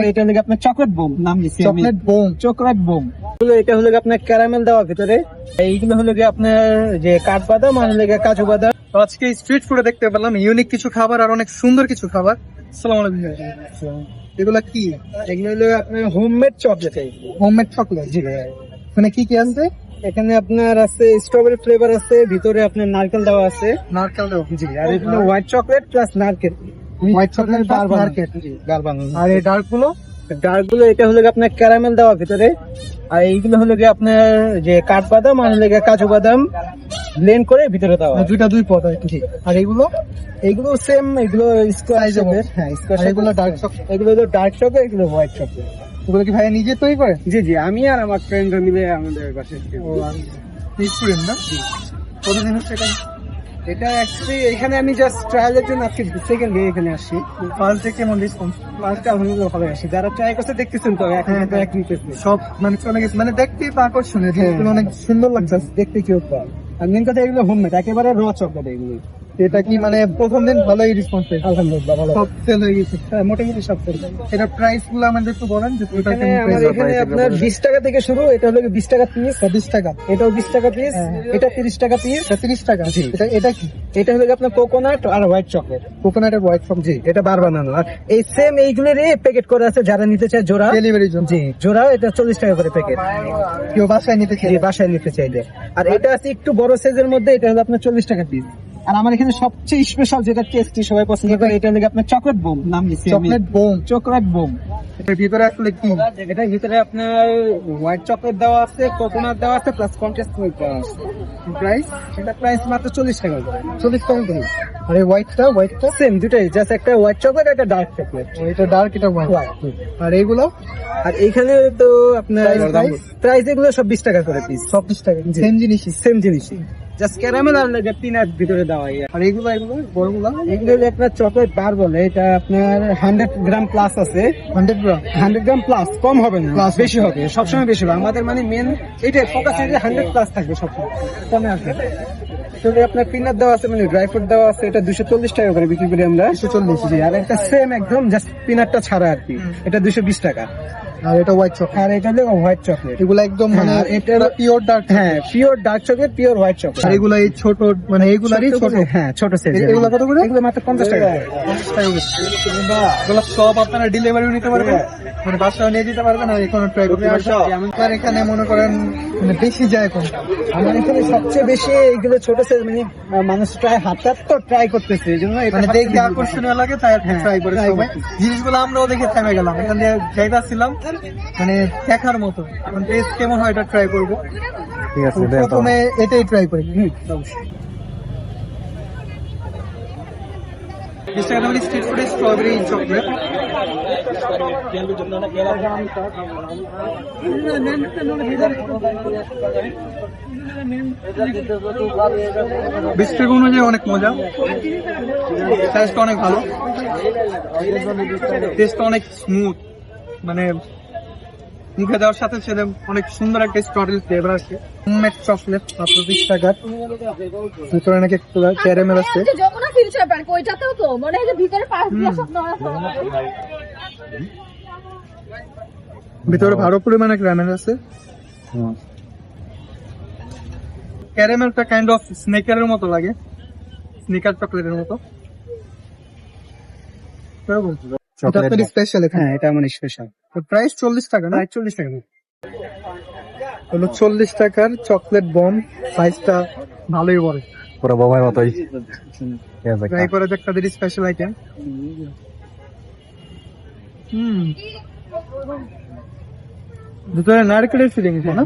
এটা হলো আপনার চকলেট বোম নাম দিচ্ছি চকলেট বোম। Chocolate bomb. এটা হলো আপনার ক্যারামেল দেওয়া ভিতরে, এইগুলো হলো আপনার যে কাঠবাদাম আর হলো কাজু বাদাম। তো আজকে স্ট্রিট ফুডে দেখতে পেলাম ইউনিক কিছু খাবার আর অনেক সুন্দর কিছু খাবার। আসসালামু আলাইকুম। এগুলা কি? এগুলো হলো আপনার হোমমেড চকলেট। Homemade chocolate. জি ভাই। মানে কি কি আছে? এখানে আপনার আছে স্ট্রবেরি ফ্লেভার আছে, ভিতরে আপনার নারকেল দেওয়া আছে। নারকেল দেওয়া। জি, আর এগুলো হোয়াইট চকলেট প্লাস নারকেল। হোয়াইট চকলেট আর নারকেল। জি, গার্বান। আর এই ডার্ক গুলো? ডার্ক গুলো এটা হলো আপনার ক্যারামেল দেওয়া ভিতরে, আর এইগুলো হলো আপনার যে কাঠবাদাম আর হলো কাজু বাদাম ব্লেন্ড করে ভিতরে দেওয়া। দুইটা দুই পদ আর কি। আর এগুলো? এইগুলো সেম, এগুলো স্কোয়ার শেপের। হ্যাঁ, স্কোয়ার। এগুলো ডার্ক চকলেট। এগুলো হলো ডার্ক চকলেট, এগুলো হোয়াইট চকলেট। এগুলো কি ভাই নিজে তৈরি করে? জি জি, আমি আর আমার ফ্রেন্ডরা মিলে আমাদের বাসায়। স্টুডেন্ট না? কতদিন হচ্ছে এটা? এটা অ্যাকচুয়ালি এখানে আমি জাস্ট ট্রায়ালের জন্য আজকে সেকেন্ড ডে এখানে আসছি। ফার্স্ট ডে কেমন রেসপন্স? ফার্স্ট আলহামদুলিল্লাহ ভালো আসি, যারা ট্রাই করছে দেখতেছেন তো এখন তো এক নিতেছে সব মানে চলে গেছে, মানে দেখতেই তো আকর্ষণীয়, এগুলো অনেক সুন্দর লাগছে দেখতে কি ব্যাপার। আর মেন কথা এগুলো হোমমেড, একেবারে র চকলেট এগুলো। এটা কি মানে প্রথম দিন ভালোই রেসপন্স পেয়েছে? আলহামদুলিল্লাহ ভালো। সব সেল হয়ে গেছে। হ্যাঁ, মোটামুটি সব চলছে। এটা প্রাইস গুলো আমাদের একটু বলেন যে এটা এখানে কেমন আমাদের এখানে আপনার 20 টাকা থেকে শুরু, এটা হলো 20 টাকা পিস। 20 টাকা। এটাও 20 টাকা পিস, হ্যাঁ। এটা 30 টাকা পিস। 30 টাকা। জি। এটা কি? এটা হলো আপনার কোকোনাট আর হোয়াইট চকলেট। কোকোনাটের হোয়াইট চকলেট। জি, এটা বার বানানো। আর এই সেম এইগুলোরই প্যাকেট করে আছে, যারা নিতে চায় জোড়া ডেলিভারির জন্য। জি, জোড়া এটা 40 টাকা করে প্যাকেট। কেউ বাসায় নিতে জি, চাইলে? বাসায় নিতে চাইলে। আর এটা আছে একটু বড় সাইজের মধ্যে, এটা হলো আপনার 40 টাকা পিস। আর আমার এখানে সবচেয়ে স্পেশাল যেটা টেস্টি সবাই পছন্দ করে, এটা হলো আপনার চকলেট বোম নাম দিচ্ছি আমি। Chocolate bomb. Chocolate bomb. এটার ভিতরে আসলে কি? এটার ভিতরে আপনার হোয়াইট চকলেট দেওয়া আছে, কোকোনাট দেওয়া আছে, প্লাস কন্টেস্ট মিল্ক দেওয়া আছে। প্রাইস? এটা প্রাইস মাত্র 40 টাকা করে। 40 টাকা করে। আর এই হোয়াইটটা? সেম দুটাই, জাস্ট একটা হোয়াইট চকলেট, একটা ডার্ক চকলেট। এটা ডার্ক, এটা হোয়াইট। আর এইগুলো? আর এইখানে তো আপনার Price? প্রাইস এগুলো সব 20 টাকা করে পিস। সব 20 টাকা। সেম জিনিসই। সেম জিনিসই, জাস্ট ক্যারামেল আর পিনাট ভিতরে দেওয়া। আর এগুলো বড়গুলো? এগুলো হলো আপনার চকলেট বার বলে, এটা আপনার 100 গ্রাম প্লাস আছে। 100 গ্রাম। 100 গ্রাম প্লাস, কম হবে না, Plus বেশি হবে, সবসময় বেশি হবে। আমাদের মানে মেন এটাই ফোকাস, 100 প্লাস থাকবে সবসময়, কমে আসবে। তবে আপনার পিনাট দেওয়া আছে, মানে ড্রাই ফ্রুট দেওয়া আছে, এটা 240 টাকা করে বিক্রি করি আমরা। 240। জি, আর একটা সেম একদম জাস্ট পিনাটটা ছাড়া আর কি, এটা 220 টাকা। আর এটা হোয়াইট চকলেট। আর এটা হলো হোয়াইট চকলেট। এগুলো একদম মানে হ্যাঁ, এটা পিওর ডার্ক। হ্যাঁ, pure dark chocolate, pure white chocolate. আর এগুলো এই ছোট, মানে এগুলারই ছোট। হ্যাঁ, ছোট সাইজ। এগুলো কত করে? এগুলো মাত্র 50 টাকা। 50 টাকা করে। এগুলো সব আপনারা ডেলিভারি নিতে পারবেন, মানে বাসায় নিয়ে দিতে পারবেন, আর এখানে ট্রাই করতে পারবেন। আমার এখানে মনে করেন মানে বেশি যায় কোন? আমার এখানে সবচেয়ে বেশি এইগুলো ছোট সাইজ, মানে মানুষ হাতে তো ট্রাই করতেছে, এই জন্য এটা মানে দেখতে আকর্ষণীয় লাগে তাই ট্রাই করে সবাই। জিনিসগুলো আমরাও দেখে থেমে গেলাম, এখান দিয়ে যাইতাছিলাম, মানে দেখার মতো। এখন টেস্ট কেমন হয় এটা ট্রাই করবো। ঠিক আছে, প্রথমে এটাই ট্রাই করি। 20 টাকা দামের স্ট্রিট ফুডে স্ট্রবেরি চকলেট। বিস্কুট অনুযায়ী অনেক মজা, টেস্ট অনেক ভালো, টেস্ট অনেক স্মুথ, মানে মুখে দেওয়ার সাথে সাথে অনেক সুন্দর একটা স্ট্রবেরি ফ্লেভার আছে। হোমমেড চকলেট মাত্র 20 টাকা। ভিতরে নাকি ক্যারামেল আছে। যখন ফিউচার পার্ক ওইটাতেও তো মনে হয় যে ভিতরে পাশ দিয়ে সব নড়া ভিতরে ভালো পরিমাণে ক্যারামেল আছে। ক্যারামেলটা কাইন্ড অফ স্নেকারের মতো লাগে, স্নিকার চকলেটের মতো। Chocolate special. হ্যাঁ, এটা আমার স্পেশাল। প্রাইস 40 টাকা না? 40 টাকা হলো 40 টাকার চকলেট বম। সাইজটা ভালোই বড়, পুরো বোমার মতোই। ট্রাই করা যাক তাদের স্পেশাল আইটেম। ভিতরে নারকেলের ফিলিং আছে না?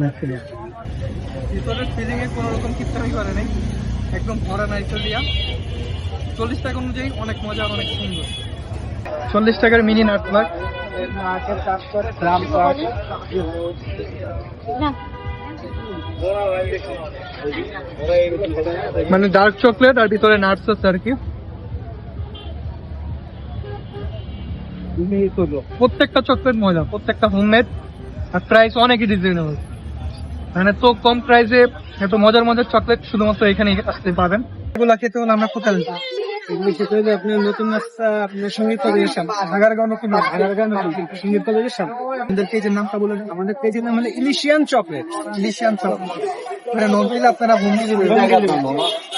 ভিতরের ফিলিং এ কোনো রকম কিচ্ছুই করে নাই, একদম ভরা নারকেল দিয়া। 40 টাকা অনুযায়ী অনেক মজা আর অনেক সুন্দর। 40 টাকার মিনি নাটলাক। মানে ডার্ক চকলেট আর ভিতরে নাটস আছে আর কি। প্রত্যেকটা চকলেট মজা, প্রত্যেকটা হোমমেড, আর প্রাইস অনেকই রিজনেবল। মানে তো কম প্রাইসে এত মজার মজার চকলেট শুধুমাত্র এখানে আসতে পাবেন। এগুলা খেতে হলে আমরা কোথায় এগুলো খেতে হলে আপনার নতুন রাস্তা আপনার সঙ্গীত কলেজের সামনে ঢাকারগাঁও নতুন ঢাকারগাঁও নতুন সঙ্গীত কলেজের সামনে। আমাদের পেজের নামটা বলে দিন। আমাদের পেজের নাম হলো ইলিশিয়ান চকলেট। ইলিশিয়ান চপ। এটা নদীতে আপনারা বন্দি